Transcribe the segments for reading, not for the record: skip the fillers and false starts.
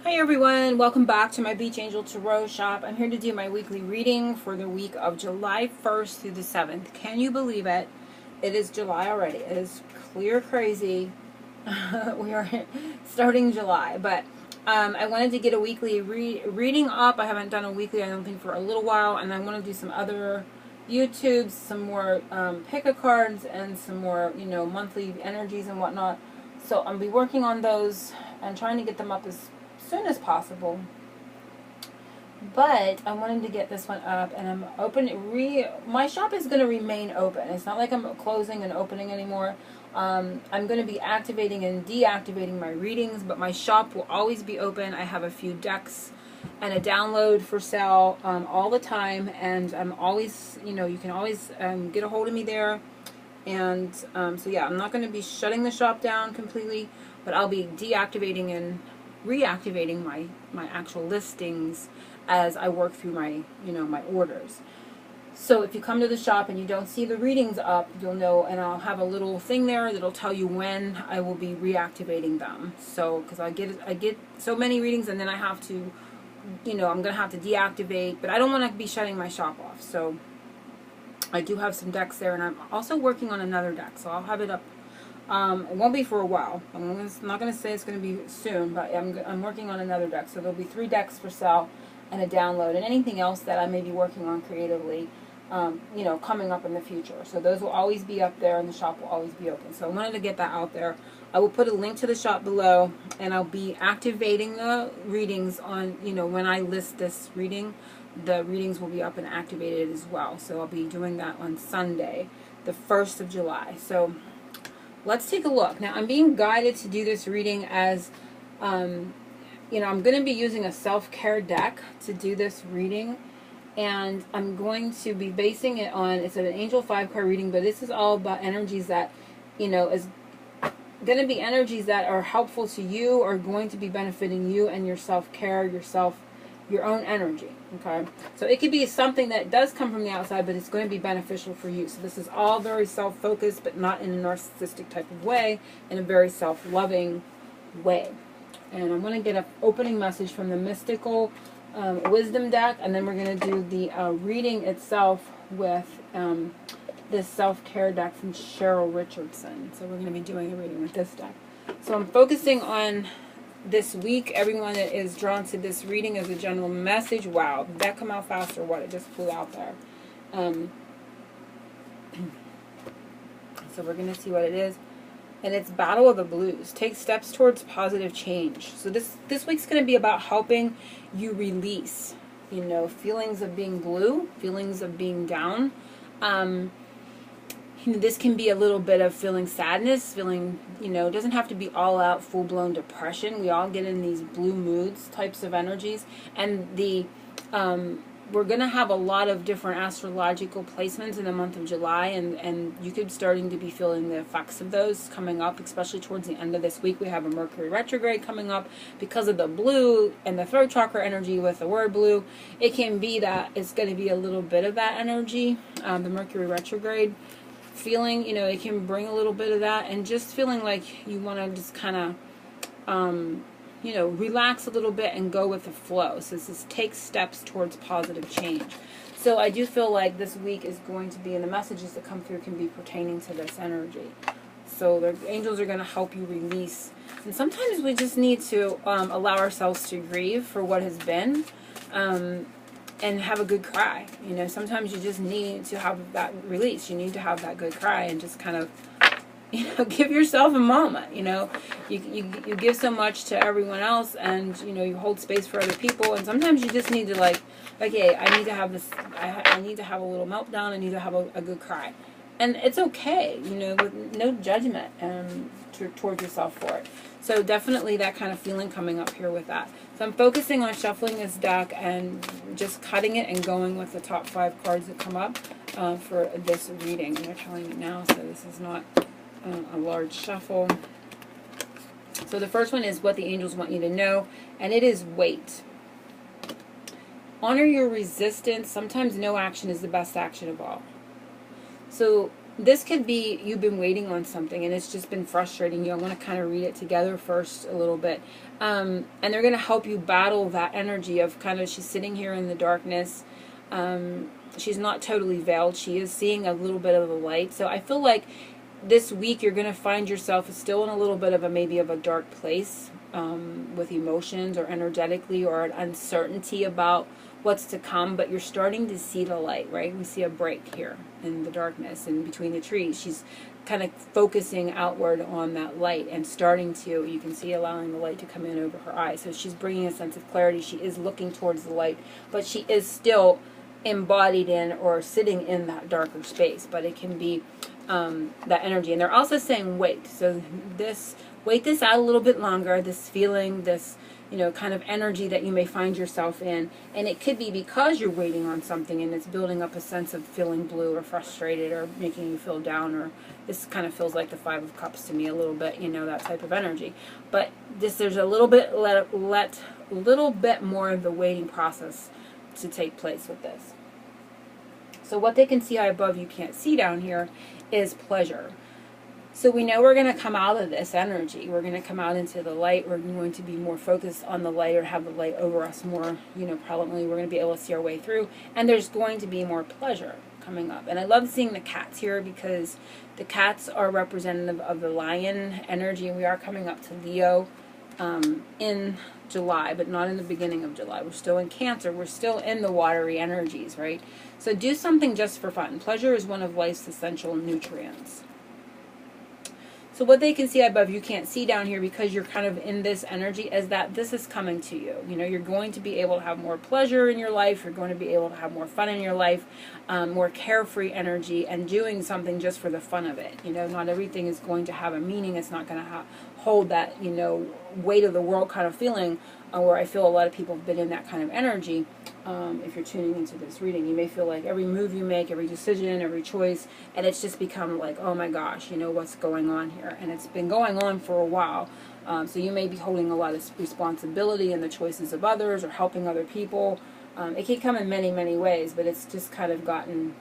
Hi everyone, welcome back to my Beach Angel Tarot shop. I'm here to do my weekly reading for the week of July 1st through the 7th. Can you believe it? It is July already. It is clear crazy. We are starting July, but I wanted to get a weekly reading up. I haven't done a weekly, I don't think, for a little while, and I want to do some other YouTubes, some more pick-a-cards, and some more, monthly energies and whatnot. So I'll be working on those and trying to get them up as soon as possible. But I wanted to get this one up, and I'm my shop is going to remain open. It's not like I'm closing and opening anymore. I'm going to be activating and deactivating my readings, but my shop will always be open. I have a few decks and a download for sale all the time, and I'm always, you can always get a hold of me there. And so yeah, I'm not going to be shutting the shop down completely, but I'll be deactivating and reactivating my actual listings as I work through my my orders. So if you come to the shop and you don't see the readings up, you'll know, and I'll have a little thing there that'll tell you when I will be reactivating them. So because I get so many readings, and then I have to, I'm gonna have to deactivate, but I don't want to be shutting my shop off. So I do have some decks there, and I'm also working on another deck, so I'll have it up. It won't be for a while. I'm not going to say it's going to be soon, but I'm working on another deck. So there'll be 3 decks for sale and a download, and anything else that I may be working on creatively, coming up in the future. So those will always be up there, and the shop will always be open. So I wanted to get that out there. I will put a link to the shop below, and I'll be activating the readings on, when I list this reading, the readings will be up and activated as well. So I'll be doing that on Sunday, the 1st of July. So let's take a look. Now, I'm being guided to do this reading as, I'm going to be using a self-care deck to do this reading. And I'm going to be basing it on, it's an Angel 5-card reading, but this is all about energies that, is going to be energies that are helpful to you, or going to be benefiting you and your self-care, your own energy. Okay, so it could be something that does come from the outside, but it's going to be beneficial for you. So this is all very self-focused, but not in a narcissistic type of way, in a very self-loving way. And I'm going to get an opening message from the Mystical Wisdom deck, and then we're going to do the reading itself with this self-care deck from Cheryl Richardson. So we're going to be doing a reading with this deck. So I'm focusing on this week, everyone that is drawn to this reading as a general message. Wow, did that come out fast or what? It just flew out there. So we're going to see what it is. And it's Battle of the Blues. Take steps towards positive change. So this week's going to be about helping you release, feelings of being blue, feelings of being down. This can be a little bit of feeling sadness, feeling, it doesn't have to be all out full-blown depression. We all get in these blue moods types of energies. And we're going to have a lot of different astrological placements in the month of July, and you could starting to be feeling the effects of those coming up, especially towards the end of this week. We have a Mercury retrograde coming up because of the blue and the throat chakra energy with the word blue. It can be that it's going to be a little bit of that energy, the Mercury retrograde feeling, it can bring a little bit of that, and just feeling like you want to just kind of, relax a little bit and go with the flow. So this is take steps towards positive change. So I do feel like this week is going to be, and the messages that come through can be pertaining to this energy. So the angels are going to help you release. And sometimes we just need to allow ourselves to grieve for what has been. And have a good cry. Sometimes you just need to have that release. You need to have that good cry and just kind of, give yourself a moment. You give so much to everyone else, and you hold space for other people, and sometimes you just need to, like, okay, I need to have this. I need to have a little meltdown. I need to have a good cry, and it's okay. With no judgment towards yourself for it. So definitely that kind of feeling coming up here with that. So I'm focusing on shuffling this deck and just cutting it and going with the top 5 cards that come up for this reading. And they're telling me now, so this is not a large shuffle. So the first one is what the angels want you to know, and it is wait. Honor your resistance. Sometimes no action is the best action of all. So this could be you've been waiting on something and it's just been frustrating you. I want to kind of read it together first a little bit. And they're going to help you battle that energy of kind of, she's sitting here in the darkness. She's not totally veiled. She is seeing a little bit of the light. So I feel like this week you're going to find yourself still in a little bit of a, maybe of a dark place with emotions or energetically, or an uncertainty about what's to come, but you're starting to see the light, right? We see a break here in the darkness and between the trees. She's kind of focusing outward on that light and starting to, you can see, allowing the light to come in over her eyes. So she's bringing a sense of clarity. She is looking towards the light, but she is still embodied in or sitting in that darker space, but it can be that energy. And they're also saying wait. So this, wait this out a little bit longer, this feeling, this, you know, kind of energy that you may find yourself in. And it could be because you're waiting on something and it's building up a sense of feeling blue or frustrated or making you feel down, or this kind of feels like the Five of Cups to me a little bit, you know, that type of energy. But this, there's a little bit, little bit more of the waiting process to take place with this. So what they can see high above, you can't see down here, is pleasure. So we know we're going to come out of this energy. We're going to come out into the light. We're going to be more focused on the light, or have the light over us more, you know, probably we're going to be able to see our way through. And there's going to be more pleasure coming up. And I love seeing the cats here because the cats are representative of the lion energy. And we are coming up to Leo in July, but not in the beginning of July. We're still in Cancer. We're still in the watery energies, right? So do something just for fun. Pleasure is one of life's essential nutrients. So what they can see above, you can't see down here because you're kind of in this energy, is that this is coming to you. You know, you're going to be able to have more pleasure in your life. You're going to be able to have more fun in your life, more carefree energy, and doing something just for the fun of it. You know, not everything is going to have a meaning. It's not going to hold that, you know, weight of the world kind of feeling, where I feel a lot of people have been in that kind of energy. If you're tuning into this reading, you may feel like every move you make, every decision, every choice, and it's just become like, oh my gosh, you know, what's going on here? And it's been going on for a while. So you may be holding a lot of responsibility in the choices of others or helping other people. It can come in many, many ways, but it's just kind of gotten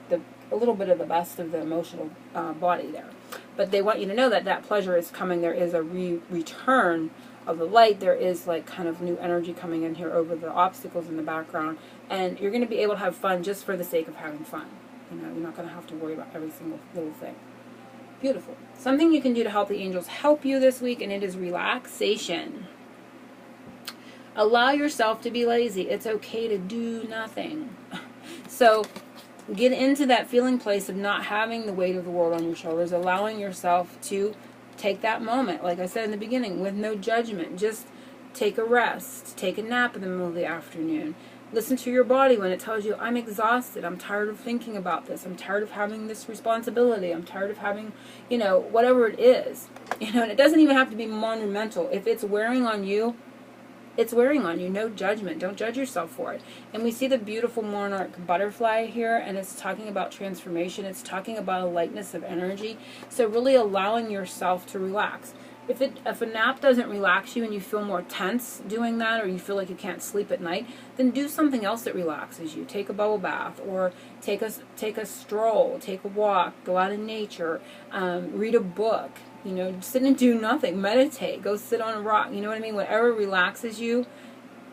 a little bit of the best of the emotional body there. But they want you to know that that pleasure is coming. There is a return of the light. There is like kind of new energy coming in here over the obstacles in the background, and you're going to be able to have fun just for the sake of having fun. You know, you're not going to have to worry about every single little thing. Beautiful. Something you can do to help the angels help you this week, and it is relaxation. Allow yourself to be lazy. It's okay to do nothing. So get into that feeling place of not having the weight of the world on your shoulders, allowing yourself to take that moment, like I said in the beginning, with no judgment. Just take a rest, take a nap in the middle of the afternoon. Listen to your body when it tells you, I'm exhausted, I'm tired of thinking about this, I'm tired of having this responsibility, I'm tired of having, you know, whatever it is. You know, and it doesn't even have to be monumental. If it's wearing on you, it's wearing on you. No judgment. Don't judge yourself for it. And we see the beautiful monarch butterfly here, and it's talking about transformation. It's talking about a lightness of energy. So really allowing yourself to relax. If a nap doesn't relax you and you feel more tense doing that, or you feel like you can't sleep at night, then do something else that relaxes you. Take a bubble bath, or take a stroll, take a walk, go out in nature, read a book. You know, sit and do nothing. Meditate. Go sit on a rock. You know what I mean? Whatever relaxes you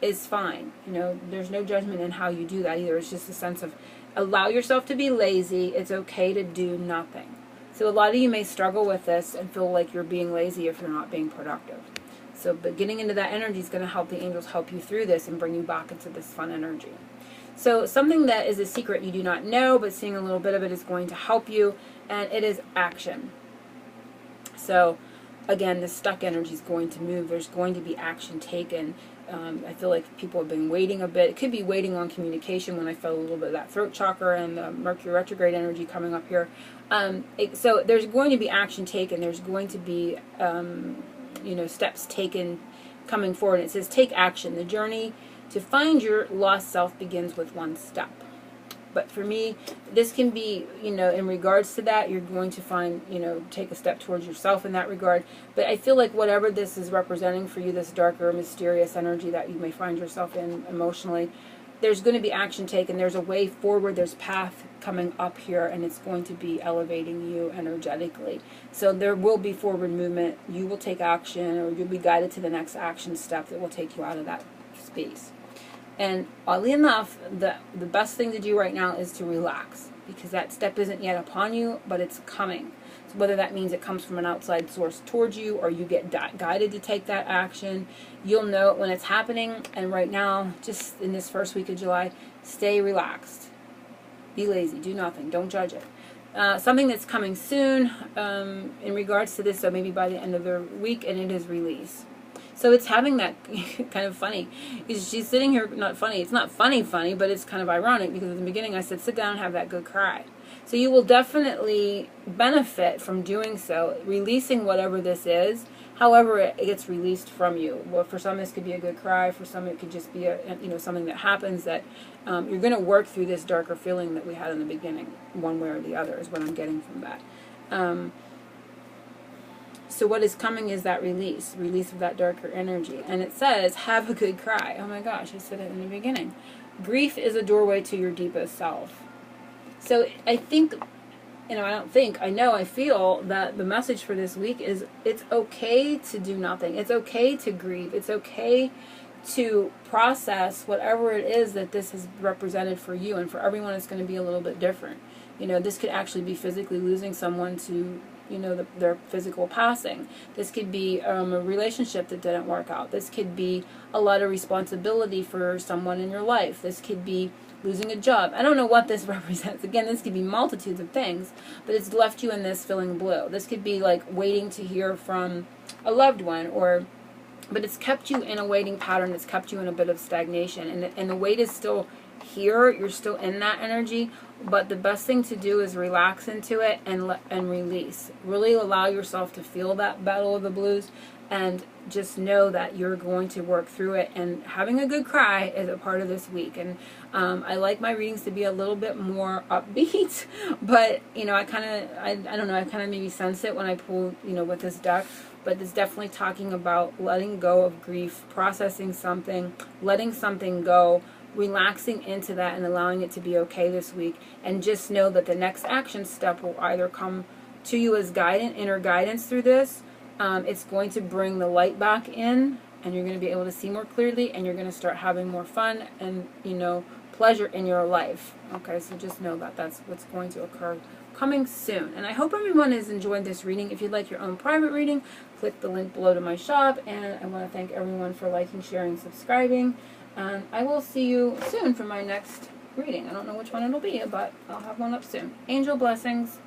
is fine. You know, there's no judgment in how you do that either. It's just a sense of allow yourself to be lazy. It's okay to do nothing. So a lot of you may struggle with this and feel like you're being lazy if you're not being productive. So, but getting into that energy is going to help the angels help you through this and bring you back into this fun energy. So something that is a secret you do not know, but seeing a little bit of it is going to help you, and it is action. So, again, the stuck energy is going to move. There's going to be action taken. I feel like people have been waiting a bit. It could be waiting on communication when I felt a little bit of that throat chakra and the Mercury retrograde energy coming up here. So there's going to be action taken. There's going to be, you know, steps taken coming forward. It says, take action. The journey to find your lost self begins with one step. But for me, this can be, you know, in regards to that, you're going to find, you know, take a step towards yourself in that regard. But I feel like whatever this is representing for you, this darker, mysterious energy that you may find yourself in emotionally, there's going to be action taken. There's a way forward. There's path coming up here, and it's going to be elevating you energetically. So there will be forward movement. You will take action, or you'll be guided to the next action step that will take you out of that space. And oddly enough, the best thing to do right now is to relax, because that step isn't yet upon you, but it's coming. So whether that means it comes from an outside source towards you, or you get guided to take that action, you'll know it when it's happening. And right now, just in this first week of July, stay relaxed. Be lazy. Do nothing. Don't judge it. Something that's coming soon in regards to this, so maybe by the end of the week, and it is release. So it's having that kind of funny. She's sitting here, not funny. It's not funny, but it's kind of ironic, because at the beginning I said, sit down and have that good cry. So you will definitely benefit from doing so, releasing whatever this is, however it gets released from you. Well, for some this could be a good cry. For some it could just be something that happens that you're going to work through this darker feeling that we had in the beginning, one way or the other, is what I'm getting from that. So what is coming is that release of that darker energy. And it says, have a good cry. Oh my gosh, I said it in the beginning. Grief is a doorway to your deepest self. So I think, I feel that the message for this week is it's okay to do nothing. It's okay to grieve. It's okay to process whatever it is that this has represented for you. And for everyone, it's going to be a little bit different. This could actually be physically losing someone to their physical passing. This could be a relationship that didn't work out. This could be a lot of responsibility for someone in your life. This could be losing a job. I don't know what this represents. Again, this could be multitudes of things, but it's left you in this feeling blue. This could be like waiting to hear from a loved one, but it's kept you in a waiting pattern. It's kept you in a bit of stagnation, and the wait is still here. You're still in that energy, but the best thing to do is relax into it and release. Really allow yourself to feel that battle of the blues, and just know that you're going to work through it. And having a good cry is a part of this week. And I like my readings to be a little bit more upbeat, but I don't know, I kind of maybe sense it when I pull with this deck. But it's definitely talking about letting go of grief, processing something, letting something go, relaxing into that, and allowing it to be okay this week. And just know that the next action step will either come to you as inner guidance through this. It's going to bring the light back in, and you're going to be able to see more clearly, and you're going to start having more fun and pleasure in your life. Okay, so just know that that's what's going to occur coming soon. And I hope everyone has enjoyed this reading. If you'd like your own private reading, click the link below to my shop. And I want to thank everyone for liking, sharing, subscribing. And I will see you soon for my next reading. I don't know which one it'll be, but I'll have one up soon. Angel blessings.